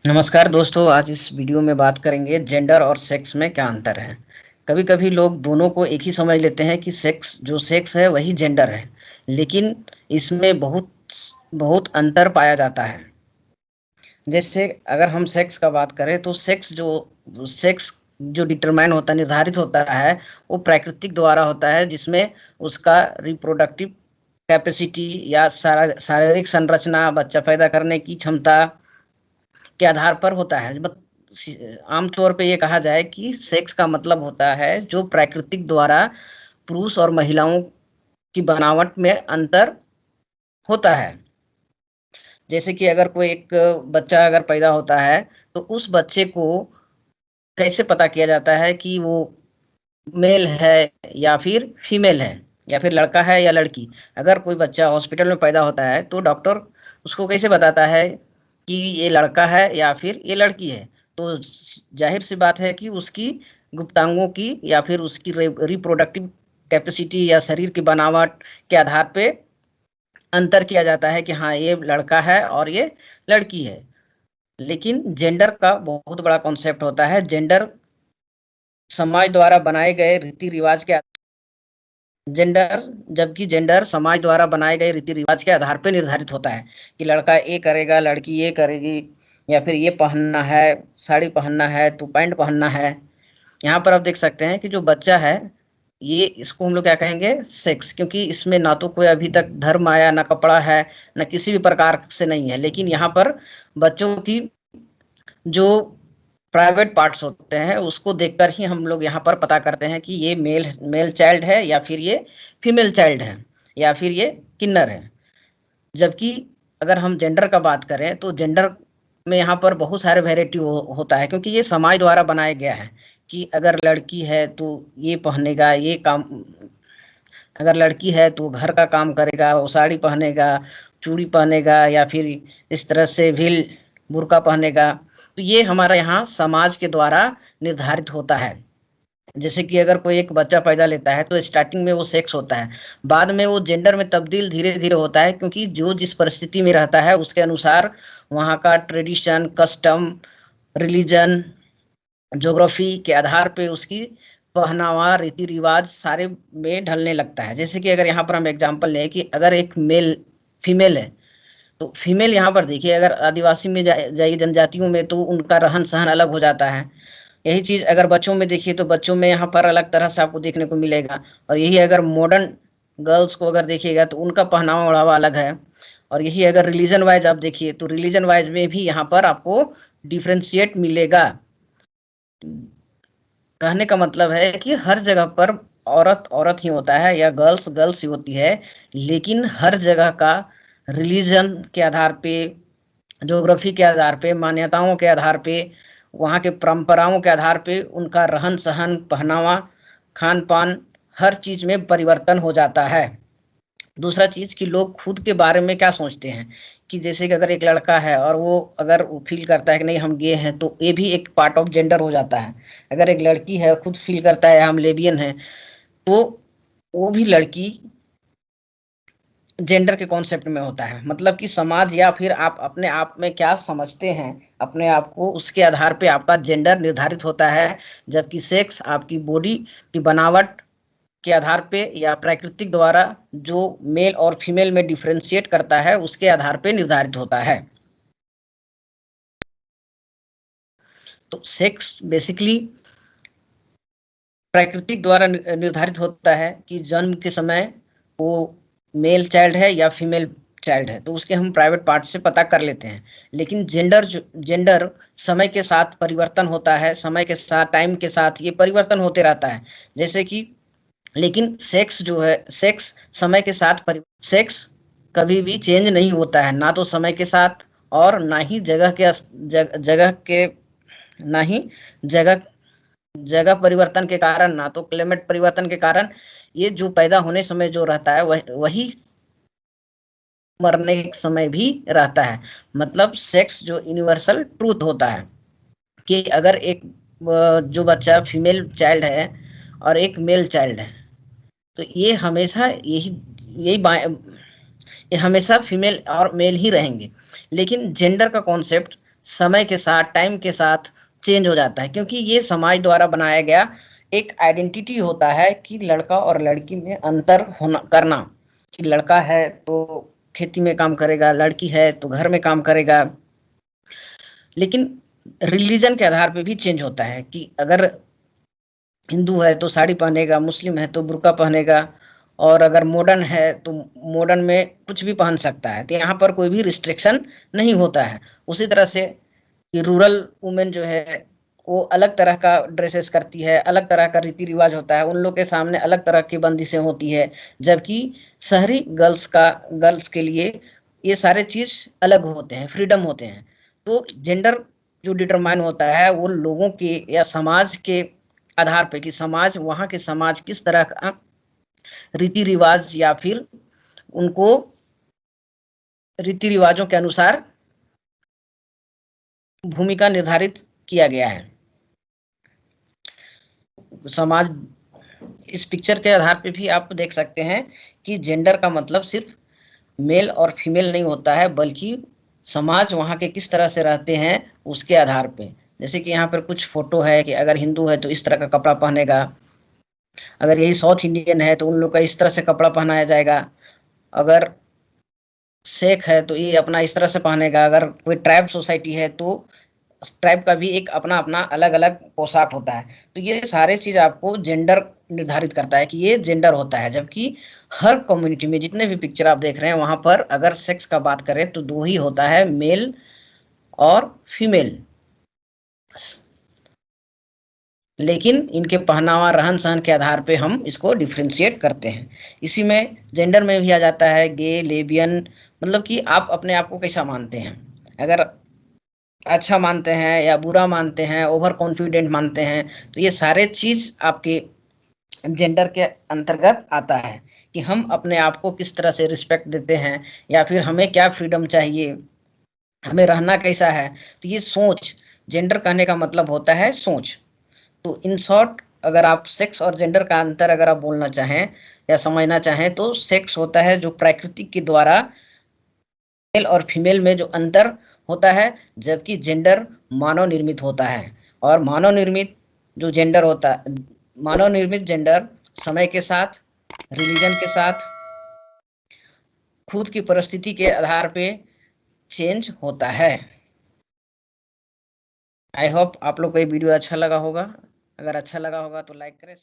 नमस्कार दोस्तों, आज इस वीडियो में बात करेंगे जेंडर और सेक्स में क्या अंतर है। कभी-कभी लोग दोनों को एक ही समझ लेते हैं कि सेक्स है वही जेंडर है, लेकिन इसमें बहुत बहुत अंतर पाया जाता है। जैसे अगर हम सेक्स का बात करें तो सेक्स जो डिटरमाइन होता है, निर्धारित होता है, वो प्राकृतिक द्वारा होता है, जिसमें उसका रिप्रोडक्टिव कैपेसिटी या शारीरिक संरचना, बच्चा पैदा करने की क्षमता के आधार पर होता है। आमतौर पे ये कहा जाए कि सेक्स का मतलब होता है जो प्राकृतिक द्वारा पुरुष और महिलाओं की बनावट में अंतर होता है। जैसे कि अगर कोई एक बच्चा अगर पैदा होता है तो उस बच्चे को कैसे पता किया जाता है कि वो मेल है या फिर फीमेल है, या फिर लड़का है या लड़की। अगर कोई बच्चा हॉस्पिटल में पैदा होता है तो डॉक्टर उसको कैसे बताता है कि ये लड़का है या फिर ये लड़की है। तो जाहिर सी बात है कि उसकी गुप्तांगों की या फिर उसकी रिप्रोडक्टिव कैपेसिटी या शरीर की बनावट के आधार पे अंतर किया जाता है कि हाँ, ये लड़का है और ये लड़की है। लेकिन जेंडर का बहुत बड़ा कॉन्सेप्ट होता है। जेंडर समाज द्वारा बनाए गए रीति रिवाज के जेंडर जबकि जेंडर समाज द्वारा बनाए गए रीति रिवाज के आधार पर निर्धारित होता है कि लड़का ये करेगा, लड़की ये करेगी, या फिर ये पहनना है, साड़ी पहनना है तो पैंट पहनना है। यहाँ पर आप देख सकते हैं कि जो बच्चा है, ये इसको हम लोग क्या कहेंगे, सेक्स, क्योंकि इसमें ना तो कोई अभी तक धर्म आया, ना कपड़ा है, ना किसी भी प्रकार से नहीं है। लेकिन यहाँ पर बच्चों की जो प्राइवेट पार्ट्स होते हैं उसको देखकर ही हम लोग यहाँ पर पता करते हैं कि ये मेल मेल चाइल्ड है या फिर ये फीमेल चाइल्ड है या फिर ये किन्नर है। जबकि अगर हम जेंडर का बात करें तो जेंडर में यहाँ पर बहुत सारे वेराइटी होता है, क्योंकि ये समाज द्वारा बनाया गया है कि अगर लड़की है तो ये पहनेगा, ये काम, अगर लड़की है तो घर का काम करेगा, वो साड़ी पहनेगा, चूड़ी पहनेगा, या फिर इस तरह से भील बुर्का पहनेगा। तो ये हमारा यहाँ समाज के द्वारा निर्धारित होता है। जैसे कि अगर कोई एक बच्चा पैदा लेता है तो स्टार्टिंग में वो सेक्स होता है, बाद में वो जेंडर में तब्दील धीरे धीरे होता है, क्योंकि जो जिस परिस्थिति में रहता है उसके अनुसार वहाँ का ट्रेडिशन, कस्टम, रिलीजन, ज्योग्राफी के आधार पे उसकी पहनावा, रीति रिवाज सारे में ढलने लगता है। जैसे कि अगर यहाँ पर हम एग्जांपल लें कि अगर एक फीमेल है तो फीमेल यहाँ पर देखिए, अगर आदिवासी में जाइए, जनजातियों में, तो उनका रहन सहन अलग हो जाता है। यही चीज अगर बच्चों में देखिए तो बच्चों में यहाँ पर अलग तरह से आपको देखने को मिलेगा। और यही अगर मॉडर्न गर्ल्स को अगर देखिएगा तो उनका पहनावा ओढ़ावा अलग है। और यही अगर रिलीजन वाइज आप देखिए तो रिलीजन वाइज में भी यहाँ पर आपको डिफ्रेंशिएट मिलेगा। कहने का मतलब है कि हर जगह पर औरत औरत ही होता है या गर्ल्स गर्ल्स ही होती है, लेकिन हर जगह का रिलीजन के आधार पे, ज्योग्राफी के आधार पे, मान्यताओं के आधार पे, वहाँ के परंपराओं के आधार पे उनका रहन सहन, पहनावा, खान पान, हर चीज में परिवर्तन हो जाता है। दूसरा चीज कि लोग खुद के बारे में क्या सोचते हैं, कि जैसे कि अगर एक लड़का है और वो अगर फील करता है कि नहीं हम गे हैं, तो ये भी एक पार्ट ऑफ जेंडर हो जाता है। अगर एक लड़की है खुद फील करता है हम लेबियन है, तो वो भी लड़की जेंडर के कॉन्सेप्ट में होता है। मतलब कि समाज या फिर आप अपने आप में क्या समझते हैं अपने आप को, उसके आधार पे आपका जेंडर निर्धारित होता है। जबकि सेक्स आपकी बॉडी की बनावट के आधार पे या प्राकृतिक द्वारा जो मेल और फीमेल में डिफ्रेंशिएट करता है उसके आधार पे निर्धारित होता है। तो सेक्स बेसिकली प्राकृतिक द्वारा निर्धारित होता है कि जन्म के समय वो मेल चाइल्ड है या फीमेल चाइल्ड है, तो उसके हम प्राइवेट पार्ट से पता कर लेते हैं। लेकिन जेंडर समय के साथ परिवर्तन होता है, समय के साथ, टाइम के साथ ये परिवर्तन होते रहता है। जैसे कि लेकिन सेक्स जो है, सेक्स समय के साथ सेक्स कभी भी चेंज नहीं होता है, ना तो समय के साथ और ना ही जगह के, ना ही जगह जगह परिवर्तन के कारण, ना तो क्लाइमेट परिवर्तन के कारण। ये जो पैदा होने समय जो रहता है वही मरने के समय भी रहता है। मतलब सेक्स जो यूनिवर्सल ट्रूथ होता है कि अगर एक जो बच्चा फीमेल चाइल्ड है और एक मेल चाइल्ड है, तो ये हमेशा यही ये हमेशा फीमेल और मेल ही रहेंगे। लेकिन जेंडर का कॉन्सेप्ट समय के साथ, टाइम के साथ चेंज हो जाता है, क्योंकि ये समाज द्वारा बनाया गया एक आइडेंटिटी होता है कि लड़का और लड़की में अंतर होना करना, कि लड़का है तो खेती में काम करेगा, लड़की है तो घर में काम करेगा। लेकिन रिलीजन के आधार पे भी चेंज होता है कि अगर हिंदू है तो साड़ी पहनेगा, मुस्लिम है तो बुर्का पहनेगा, और अगर मॉडर्न है तो मॉडर्न में कुछ भी पहन सकता है। तो यहाँ पर कोई भी रिस्ट्रिक्शन नहीं होता है। उसी तरह से कि रूरल वुमेन जो है वो अलग तरह का ड्रेसेस करती है, अलग तरह का रीति रिवाज होता है, उन लोग के सामने अलग तरह की बंदिशें होती है, जबकि शहरी गर्ल्स के लिए ये सारे चीज अलग होते हैं, फ्रीडम होते हैं। तो जेंडर जो डिटरमाइन होता है वो लोगों के या समाज के आधार पे, कि समाज, वहाँ के समाज किस तरह का रीति रिवाज या फिर उनको रीति रिवाजों के अनुसार भूमिका निर्धारित किया गया है। समाज, इस पिक्चर के आधार पे भी आप देख सकते हैं कि जेंडर का मतलब सिर्फ मेल और फीमेल नहीं होता है, बल्कि समाज वहाँ के किस तरह से रहते हैं उसके आधार पे। जैसे कि यहाँ पर कुछ फोटो है कि अगर हिंदू है तो इस तरह का कपड़ा पहनेगा, अगर यही साउथ इंडियन है तो उन लोग का इस तरह से कपड़ा पहनाया जाएगा, अगर शेख है तो ये अपना इस तरह से पहनेगा, अगर कोई ट्राइब सोसाइटी है तो ट्राइब का भी एक अपना अपना अलग अलग पोशाक होता है। तो ये सारे चीज आपको जेंडर निर्धारित करता है कि ये जेंडर होता है। जबकि हर कम्युनिटी में जितने भी पिक्चर आप देख रहे हैं वहां पर अगर सेक्स का बात करें तो दो ही होता है, मेल और फीमेल। लेकिन इनके पहनावा, रहन सहन के आधार पे हम इसको डिफ्रेंशिएट करते हैं। इसी में जेंडर में भी आ जाता है गे, लेबियन, मतलब कि आप अपने आप को कैसा मानते हैं। अगर अच्छा मानते हैं या बुरा मानते हैं, ओवर कॉन्फिडेंट मानते हैं, तो ये सारे चीज आपके जेंडर के अंतर्गत आता है कि हम अपने आप को किस तरह से रिस्पेक्ट देते हैं, या फिर हमें क्या फ्रीडम चाहिए, हमें रहना कैसा है। तो ये सोच, जेंडर कहने का मतलब होता है सोच। तो इन शॉर्ट, अगर आप सेक्स और जेंडर का अंतर अगर आप बोलना चाहें या समझना चाहें, तो सेक्स होता है जो प्रकृति के द्वारा मेल और फीमेल में जो अंतर होता है, जबकि जेंडर मानव निर्मित होता है। और मानव निर्मित जो जेंडर होता है, मानव निर्मित जेंडर समय के साथ, रिलीजन के साथ, खुद की परिस्थिति के आधार पे चेंज होता है। आई होप आप लोग को ये वीडियो अच्छा लगा होगा। अगर अच्छा लगा होगा तो लाइक करें।